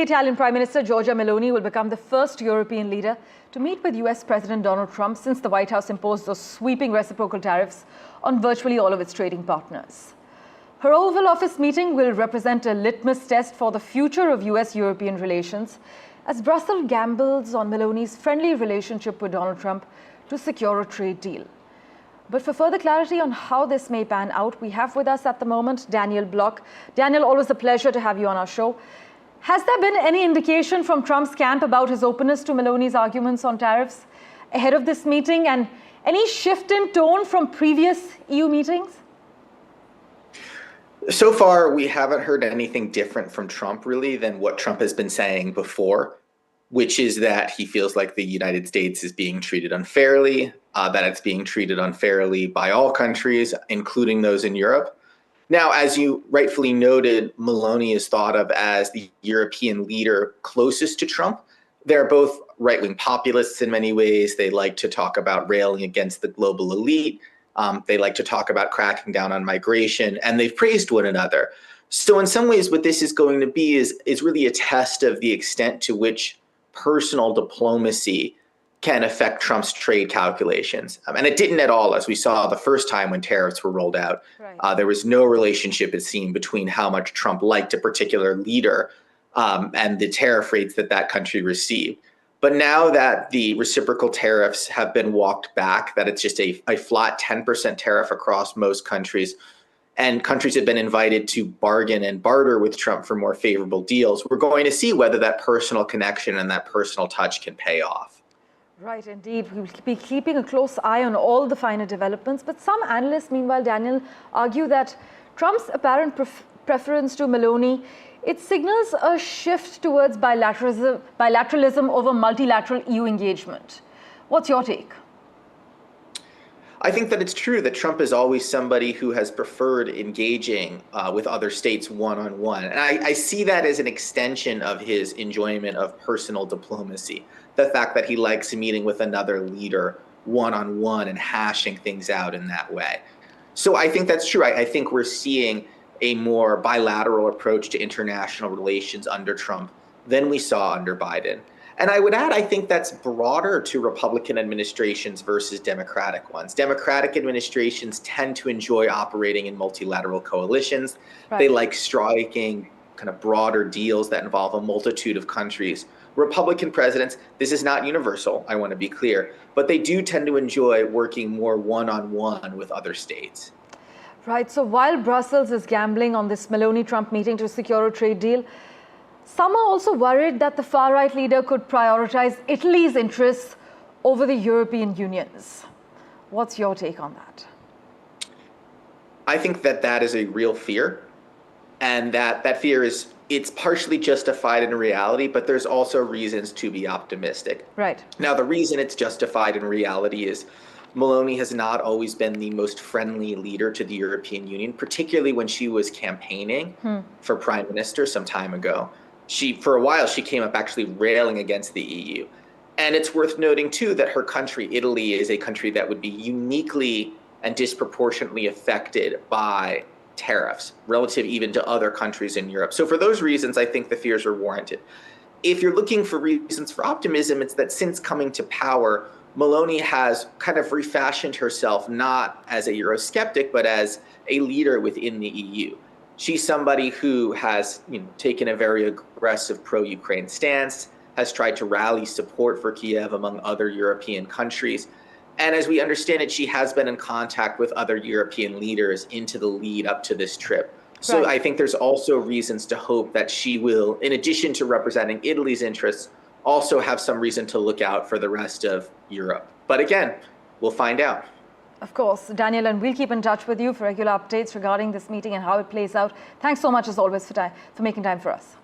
Italian Prime Minister Giorgia Meloni will become the first European leader to meet with US President Donald Trump since the White House imposed those sweeping reciprocal tariffs on virtually all of its trading partners. Her Oval Office meeting will represent a litmus test for the future of US-European relations as Brussels gambles on Meloni's friendly relationship with Donald Trump to secure a trade deal. But for further clarity on how this may pan out, we have with us at the moment Daniel Block. Daniel, always a pleasure to have you on our show. Has there been any indication from Trump's camp about his openness to Meloni's arguments on tariffs ahead of this meeting, and any shift in tone from previous EU meetings? So far, we haven't heard anything different from Trump, really, than what Trump has been saying before, which is that he feels like the United States is being treated unfairly, that it's being treated unfairly by all countries, including those in Europe. Now, as you rightfully noted, Meloni is thought of as the European leader closest to Trump. They're both right-wing populists in many ways. They like to talk about railing against the global elite. They like to talk about cracking down on migration, and they've praised one another. So in some ways, what this is going to be is really a test of the extent to which personal diplomacy can affect Trump's trade calculations. And it didn't at all, as we saw the first time when tariffs were rolled out. Right. There was no relationship, it seemed, between how much Trump liked a particular leader and the tariff rates that that country received. But now that the reciprocal tariffs have been walked back, that it's just a flat 10% tariff across most countries, and countries have been invited to bargain and barter with Trump for more favorable deals, we're going to see whether that personal connection and that personal touch can pay off. Right, indeed. We'll be keeping a close eye on all the finer developments. But some analysts, meanwhile, Daniel, argue that Trump's apparent preference to Meloni, it signals a shift towards bilateralism over multilateral EU engagement. What's your take? I think that it's true that Trump is always somebody who has preferred engaging with other states one-on-one. And I see that as an extension of his enjoyment of personal diplomacy, the fact that he likes meeting with another leader one-on-one and hashing things out in that way. So I think that's true. I think we're seeing a more bilateral approach to international relations under Trump than we saw under Biden. And I would add, I think that's broader to Republican administrations versus Democratic ones. Democratic administrations tend to enjoy operating in multilateral coalitions. Right. They like striking kind of broader deals that involve a multitude of countries. Republican presidents, this is not universal, I want to be clear, but they do tend to enjoy working more one-on-one with other states. Right, so while Brussels is gambling on this Meloni-Trump meeting to secure a trade deal, some are also worried that the far-right leader could prioritize Italy's interests over the European Union's. What's your take on that? I think that that is a real fear, and that fear it's partially justified in reality, but there's also reasons to be optimistic. Right. Now, the reason it's justified in reality is Meloni has not always been the most friendly leader to the European Union, particularly when she was campaigning for prime minister some time ago. For a while, she came up actually railing against the EU. And it's worth noting, too, that her country, Italy, is a country that would be uniquely and disproportionately affected by tariffs, relative even to other countries in Europe. So for those reasons, I think the fears are warranted. If you're looking for reasons for optimism, it's that since coming to power, Meloni has kind of refashioned herself not as a Eurosceptic, but as a leader within the EU. She's somebody who has taken a very aggressive pro-Ukraine stance, has tried to rally support for Kiev among other European countries. And as we understand it, she has been in contact with other European leaders into the lead up to this trip. So right. I think there's also reasons to hope that she will, in addition to representing Italy's interests, also have some reason to look out for the rest of Europe. But again, we'll find out. Of course, Daniel, and we'll keep in touch with you for regular updates regarding this meeting and how it plays out. Thanks so much, as always, for making time for us.